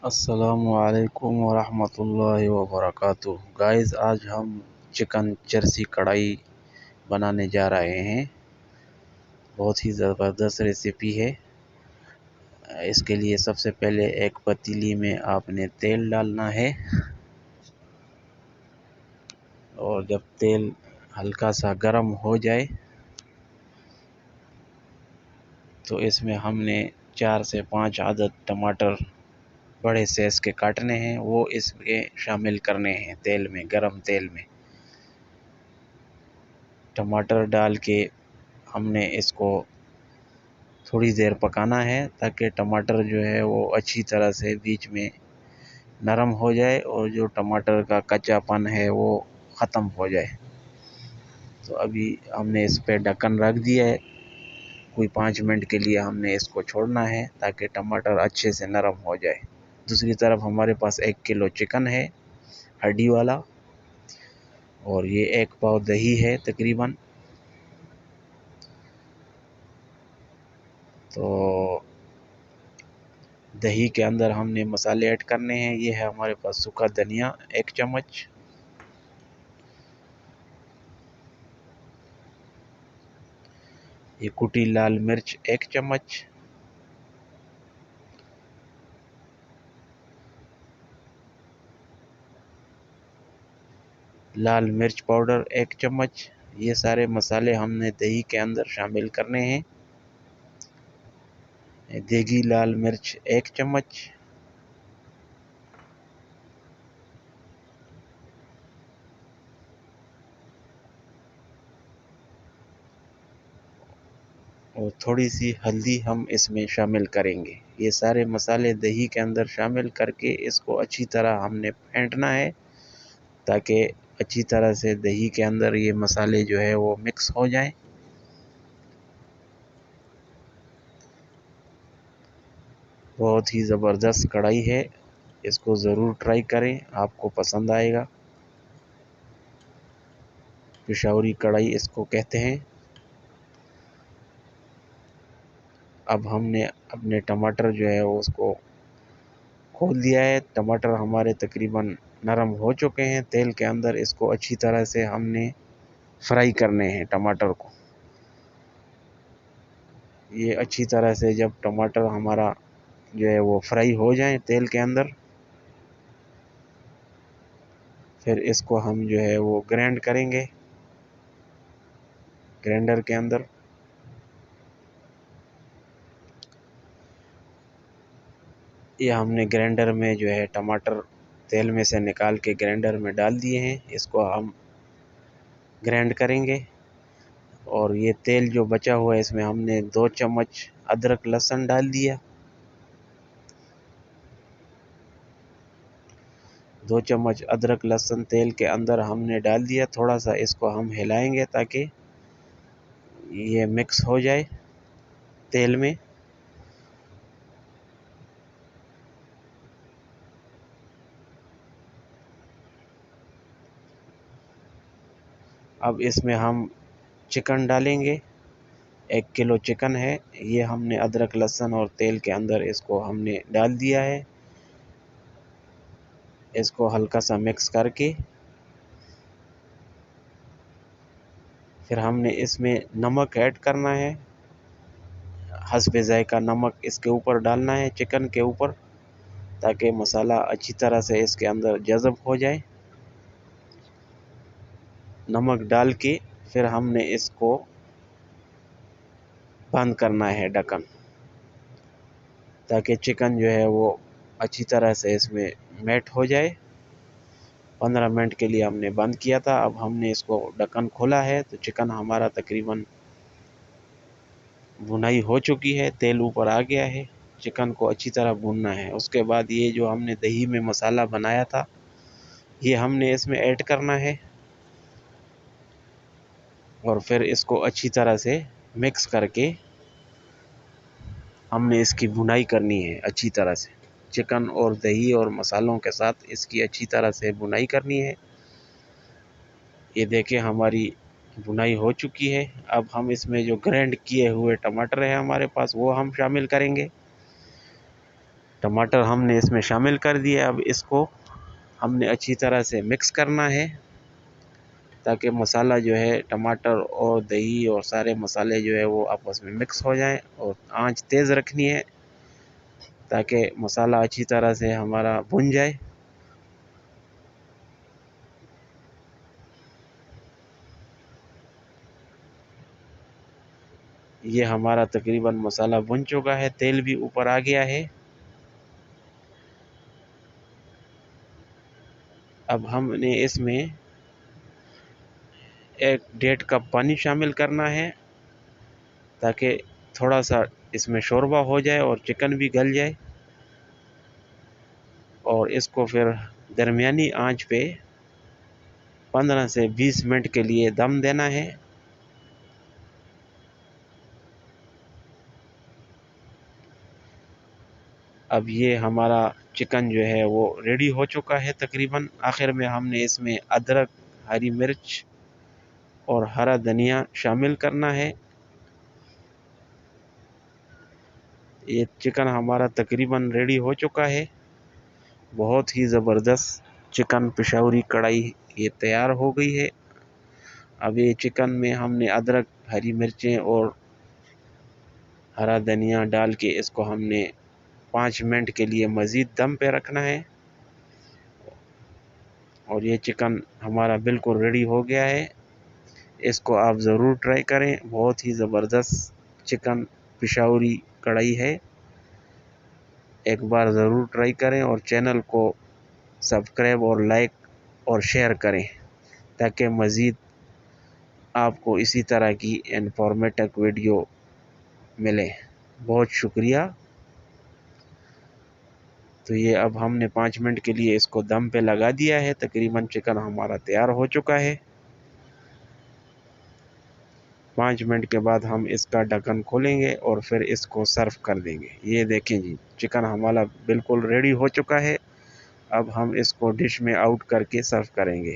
अस्सलामुअलैकुम वरहमतुल्लाहि वबरकातुह। गाइस, आज हम चिकन चर्सी कढ़ाई बनाने जा रहे हैं। बहुत ही ज़बरदस्त रेसिपी है। इसके लिए सबसे पहले एक पतीली में आपने तेल डालना है और जब तेल हल्का सा गर्म हो जाए तो इसमें हमने 4 से 5 अदद टमाटर बड़े साइज़ के काटने हैं, वो इसमें शामिल करने हैं तेल में, गरम तेल में। टमाटर डाल के हमने इसको थोड़ी देर पकाना है ताकि टमाटर जो है वो अच्छी तरह से बीच में नरम हो जाए और जो टमाटर का कच्चापन है वो ख़त्म हो जाए। तो अभी हमने इस पे ढक्कन रख दिया है। कोई 5 मिनट के लिए हमने इसको छोड़ना है ताकि टमाटर अच्छे से नरम हो जाए। दूसरी तरफ हमारे पास 1 किलो चिकन है, हड्डी वाला, और ये 1 पाव दही है तकरीबन। तो दही के अंदर हमने मसाले ऐड करने हैं। ये है हमारे पास सूखा धनिया 1 चम्मच, ये कुटी लाल मिर्च 1 चम्मच, लाल मिर्च पाउडर 1 चम्मच। ये सारे मसाले हमने दही के अंदर शामिल करने हैं। देगी लाल मिर्च 1 चम्मच, और थोड़ी सी हल्दी हम इसमें शामिल करेंगे। ये सारे मसाले दही के अंदर शामिल करके इसको अच्छी तरह हमने फेंटना है ताकि अच्छी तरह से दही के अंदर ये मसाले जो है वो मिक्स हो जाएं। बहुत ही ज़बरदस्त कढ़ाई है, इसको ज़रूर ट्राई करें, आपको पसंद आएगा। पिशावरी कढ़ाई इसको कहते हैं। अब हमने अपने टमाटर जो है वो उसको खोल दिया है। टमाटर हमारे तकरीबन नरम हो चुके हैं तेल के अंदर। इसको अच्छी तरह से हमने फ्राई करने हैं टमाटर को। ये अच्छी तरह से जब टमाटर हमारा जो है वो फ्राई हो जाए तेल के अंदर, फिर इसको हम जो है वो ग्राइंड करेंगे ग्राइंडर के अंदर। ये हमने ग्राइंडर में जो है टमाटर तेल में से निकाल के ग्राइंडर में डाल दिए हैं। इसको हम ग्राइंड करेंगे। और ये तेल जो बचा हुआ है इसमें हमने 2 चम्मच अदरक लहसुन डाल दिया। 2 चम्मच अदरक लहसुन तेल के अंदर हमने डाल दिया। थोड़ा सा इसको हम हिलाएंगे ताकि ये मिक्स हो जाए तेल में। अब इसमें हम चिकन डालेंगे। 1 किलो चिकन है, ये हमने अदरक लहसुन और तेल के अंदर इसको हमने डाल दिया है। इसको हल्का सा मिक्स करके फिर हमने इसमें नमक ऐड करना है। हस्बे ज़ायका नमक इसके ऊपर डालना है चिकन के ऊपर, ताकि मसाला अच्छी तरह से इसके अंदर जज़ब हो जाए। नमक डाल के फिर हमने इसको बंद करना है ढक्कन, ताकि चिकन जो है वो अच्छी तरह से इसमें मैट हो जाए। 15 मिनट के लिए हमने बंद किया था। अब हमने इसको ढक्कन खोला है तो चिकन हमारा तकरीबन भुनाई हो चुकी है, तेल ऊपर आ गया है। चिकन को अच्छी तरह भूनना है। उसके बाद ये जो हमने दही में मसाला बनाया था ये हमने इसमें ऐड करना है और फिर इसको अच्छी तरह से मिक्स करके हमने इसकी भुनाई करनी है अच्छी तरह से। चिकन और दही और मसालों के साथ इसकी अच्छी तरह से भुनाई करनी है। ये देखें हमारी भुनाई हो चुकी है। अब हम इसमें जो ग्राइंड किए हुए टमाटर है हमारे पास वो हम शामिल करेंगे। टमाटर हमने इसमें शामिल कर दिए। अब इसको हमने अच्छी तरह से मिक्स करना है ताकि मसाला जो है टमाटर और दही और सारे मसाले जो है वो आपस में मिक्स हो जाएं, और आंच तेज़ रखनी है ताकि मसाला अच्छी तरह से हमारा भुन जाए। ये हमारा तकरीबन मसाला भुन चुका है, तेल भी ऊपर आ गया है। अब हमने इसमें 1-1.5 कप पानी शामिल करना है ताकि थोड़ा सा इसमें शोरबा हो जाए और चिकन भी गल जाए, और इसको फिर दरमियानी आंच पे 15 से 20 मिनट के लिए दम देना है। अब ये हमारा चिकन जो है वो रेडी हो चुका है तकरीबन। आखिर में हमने इसमें अदरक, हरी मिर्च और हरा धनिया शामिल करना है। ये चिकन हमारा तकरीबन रेडी हो चुका है। बहुत ही ज़बरदस्त चिकन पेशावरी कढ़ाई ये तैयार हो गई है। अब ये चिकन में हमने अदरक, हरी मिर्चें और हरा धनिया डाल के इसको हमने 5 मिनट के लिए मज़ीद दम पे रखना है, और ये चिकन हमारा बिल्कुल रेडी हो गया है। इसको आप ज़रूर ट्राई करें, बहुत ही ज़बरदस्त चिकन पेशावरी कढ़ाई है। एक बार ज़रूर ट्राई करें और चैनल को सब्सक्राइब और लाइक और शेयर करें ताकि मज़ीद आपको इसी तरह की इन्फॉर्मेटिव वीडियो मिले। बहुत शुक्रिया। तो ये अब हमने 5 मिनट के लिए इसको दम पे लगा दिया है। तकरीबन चिकन हमारा तैयार हो चुका है। 5 मिनट के बाद हम इसका ढक्कन खोलेंगे और फिर इसको सर्व कर देंगे। ये देखें जी, चिकन हमारा बिल्कुल रेडी हो चुका है। अब हम इसको डिश में आउट करके सर्व करेंगे।